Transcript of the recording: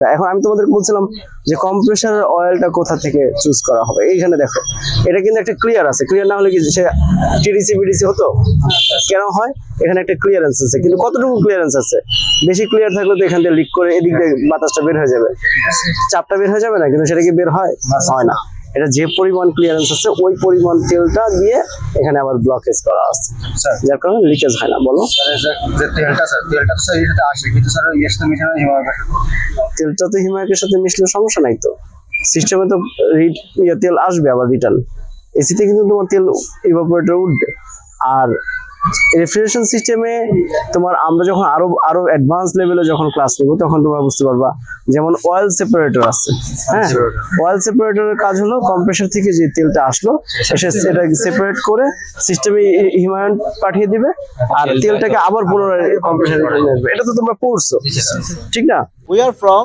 এখন আমি তোমাদেরকে বলছিলাম যে কম্প্রেসার অয়েলটা কোথা থেকে চুজ করা হবে। এইখানে দেখো এটা কিন্তু একটা ক্লিয়ার আছে, ক্লিয়ার না হলে কি সে টিডিসি বিডিসি হতো? কেন হয়? এখানে একটা ক্লিয়ারেন্স আছে, কিন্তু কতটুকু ক্লিয়ারেন্স আছে? বেশি ক্লিয়ার থাকলে তো এখান থেকে লিক করে এদিক দিয়ে বাতাসটা বের হয়ে যাবে, চাপটা বের হয়ে যাবে না, কিন্তু সেটা কি বের হয়? হয় না। এটা যে পরিমাণ ক্লিয়ারেন্স আছে ওই পরিমাণ তেলটা দিয়ে এখানে আবার ব্লকেজ করা আছে, যার কারণে লিকেজ হয় না। বলো। তেলটা তো হিমায়কের সাথে মিশলে সমস্যা নাই তো, সিস্টেমে তো তেল আসবে আবার রিটার্ন। এসিতে কিন্তু তোমার তেল ইভাপোরেটর উঠবে। আর রেফ্রিজারেশন সিস্টেমে তোমার আমরা যখন আরো অ্যাডভান্স লেভেলে যখন ক্লাস নেব তখন তোমরা বুঝতে পারবা, যেমন অয়েল সেপারেটর আছে। হ্যাঁ, অয়েল সেপারেটরের কাজ হলো কম্প্রেসার থেকে যে তেলটা আসলো সেটা সেপারেট করে সিস্টেমে হিমায়ন পাঠিয়ে দিবে, আর তেলটাকে আবার পুনরায় কম্প্রেসারে নিয়ে আসবে। এটা তো তোমরা পড়ছো, ঠিক না? We are from